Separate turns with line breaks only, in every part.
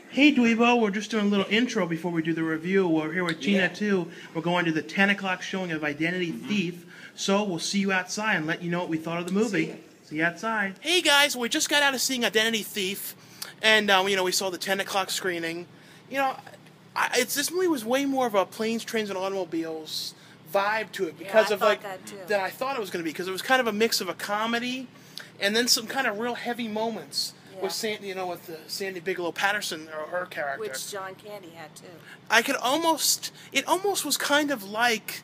Hey Dweebo, we're just doing a little intro before we do the review. We're here with Gina too. We're going to the 10 o'clock showing of Identity Thief. So we'll see you outside and let you know what we thought of the movie. See you outside. Hey guys, we just got out of seeing Identity Thief, and we saw the 10 o'clock screening. This movie was way more of a planes, trains, and automobiles vibe to it because than I thought it was going to be, because it was kind of a mix of a comedy and then some kind of real heavy moments. Yeah. With Sandy Patterson, or her character,
which John Candy had too.
It almost was kind of like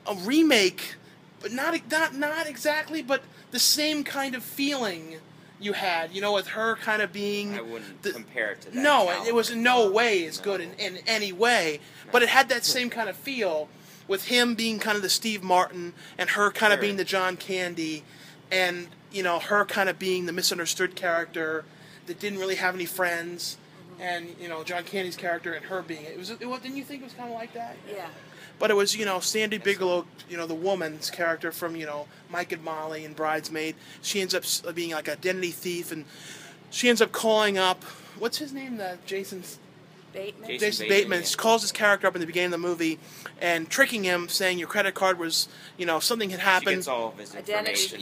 a remake, but not exactly, but the same kind of feeling you had, with her kind of being.
I wouldn't compare it to that.
No, it was in no way as good in any way, but it had that same kind of feel, with him being kind of the Steve Martin and her kind of being the John Candy, and her kind of being the misunderstood character that didn't really have any friends, and John Candy's character and her being it. Didn't you think it was kind of like that?
Yeah.
But it was Sandy Bigelow, the woman's character from Mike and Molly and Bridesmaid. She ends up being like an identity thief, and she ends up calling up, what's his name? Jason Bateman. She calls his character up in the beginning of the movie and tricking him, saying your credit card was, something had happened.
She gets all of his information.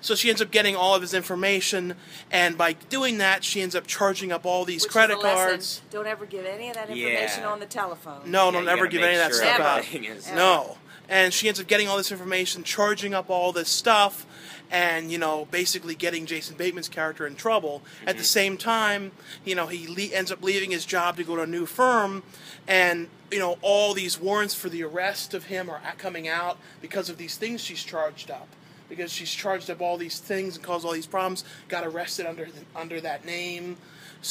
So she ends up getting all of his information, and by doing that, she ends up charging up all these credit cards.
Don't ever give any of that information on the telephone.
No, don't ever give any of that stuff out. No. And she ends up getting all this information, charging up all this stuff, and basically getting Jason Bateman's character in trouble. At the same time, he ends up leaving his job to go to a new firm, and all these warrants for the arrest of him are coming out because of these things she's charged up. Because she's charged up all these things and caused all these problems, got arrested under that name.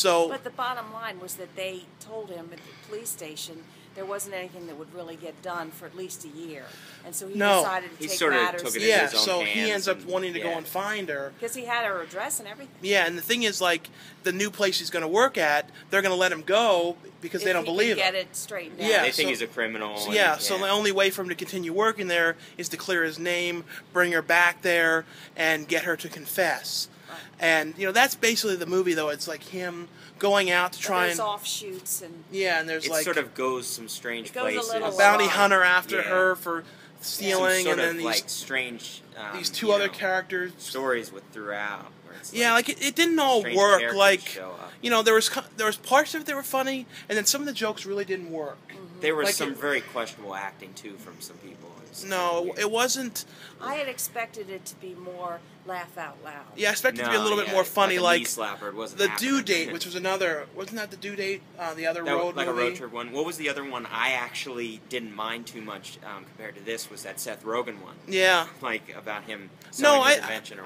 But the bottom line was that they told him at the police station there wasn't anything that would really get done for at least a year, and so he decided to take matters.
Took it into his own
so
hands,
he ends up wanting to go and find her
because he had her address and everything.
Yeah, and the thing is, like, the new place he's going to work at, they're going to let him go because they don't believe him.
Get it straightened out.
Yeah,
they think he's a criminal.
So the only way for him to continue working there is to clear his name, bring her back there, and get her to confess. Right. And that's basically the movie, though. It's like him going out to try
there's offshoots and
and there's
it sort of goes some strange places.
A bounty hunter after her for stealing,
and
then
these strange
these two other characters
stories throughout. Where it's
it didn't all work. Like there was parts of it that were funny, and then some of the jokes really didn't work.
There was some very questionable acting too from some people.
No, it wasn't.
I had expected it to be more laugh out loud.
Yeah, I expected it to be a little bit more funny,
like slapper. It wasn't
the Due Date, which was another. Wasn't that the Due Date? The other road
like
movie?
A road trip one. What was the other one I actually didn't mind too much compared to this? Was that Seth Rogen one?
Yeah,
like about him.
No, I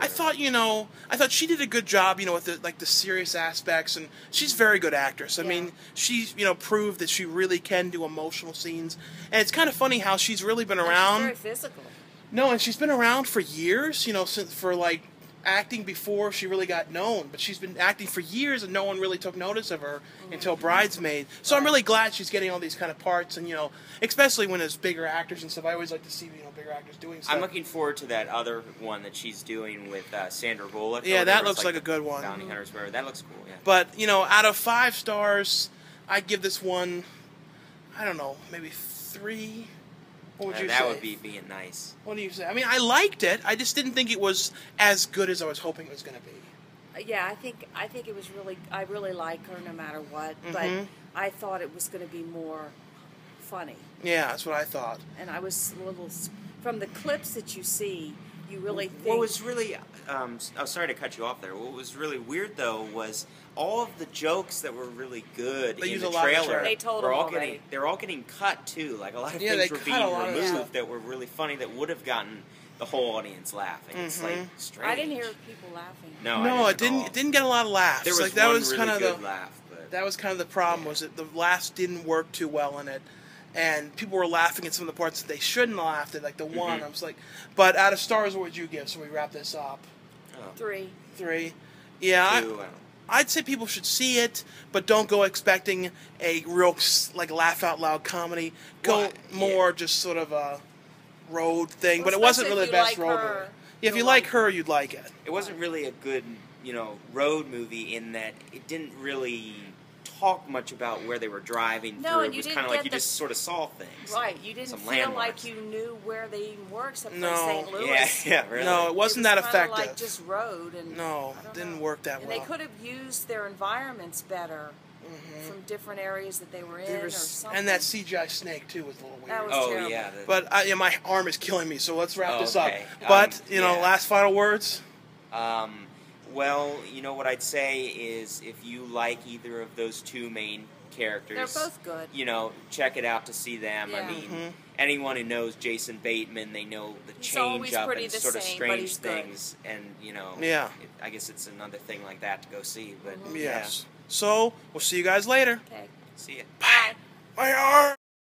thought she did a good job. With the serious aspects, and she's a very good actress. I mean, she's proved that she really can do emotional scenes, and it's kind of funny how she's really been around.
She's very physical.
No, and she's been around for years, since for acting before she really got known. But she's been acting for years, and no one really took notice of her until Bridesmaid. So I'm really glad she's getting all these kind of parts, and especially when there's bigger actors and stuff. I always like to see bigger actors doing stuff.
I'm looking forward to that other one that she's doing with Sandra Bullock.
Yeah, that looks like a good one.
Bounty Hunters, whatever. That looks cool. Yeah.
But out of 5 stars, I'd give this one, I don't know, maybe 3. What would you say?
That would be being nice.
What do you say? I mean, I liked it. I just didn't think it was as good as I was hoping it was going to be.
Yeah, I think it was really. I really like her no matter what, but I thought it was going to be more funny.
Yeah, that's what I thought.
And I was a little from the clips that you see. You really think.
What was really? Sorry to cut you off there. What was really weird though was all of the jokes that were really good in the trailer.
They told them already.
They're all getting cut too. Like a lot of things were being removed that were really funny that would have gotten the whole audience laughing. It's like strange.
I didn't hear people laughing.
No,
it didn't get a lot of laughs.
There was
that
one
was
really
kind
good
of
laugh. But
that was kind of the problem. Was that the laughs didn't work too well in it. And people were laughing at some of the parts that they shouldn't have laughed at, like the one. I was like, but out of stars, what would you give? So we wrap this up.
3.
3. Yeah,
2,
I'd say people should see it, but don't go expecting a real laugh out loud comedy. Go more just sort of a road thing. But it wasn't really the best road movie. Yeah, if you like her, you'd like it.
It wasn't really a good, road movie in that it didn't really talk much about where they were driving through.
And
it was kind of like you just sort of saw things.
Right, you didn't feel like you knew where they even were except for St. Louis.
Yeah, really.
No, it wasn't that effective.
Like just road and
didn't work that well.
And they could have used their environments better from different areas that they were in or something.
And that CGI snake too was a little weird.
That was terrible.
Yeah.
But my arm is killing me, so let's wrap this up. But last final words.
Well, what I'd say is if you like either of those two main characters,
they're both good.
Check it out to see them.
Yeah.
I mean, anyone who knows Jason Bateman, they know the change up and sort of strange things, and I guess it's another thing like that to go see. But
yes. So we'll see you guys later.
Okay.
See ya.
Bye. My arm.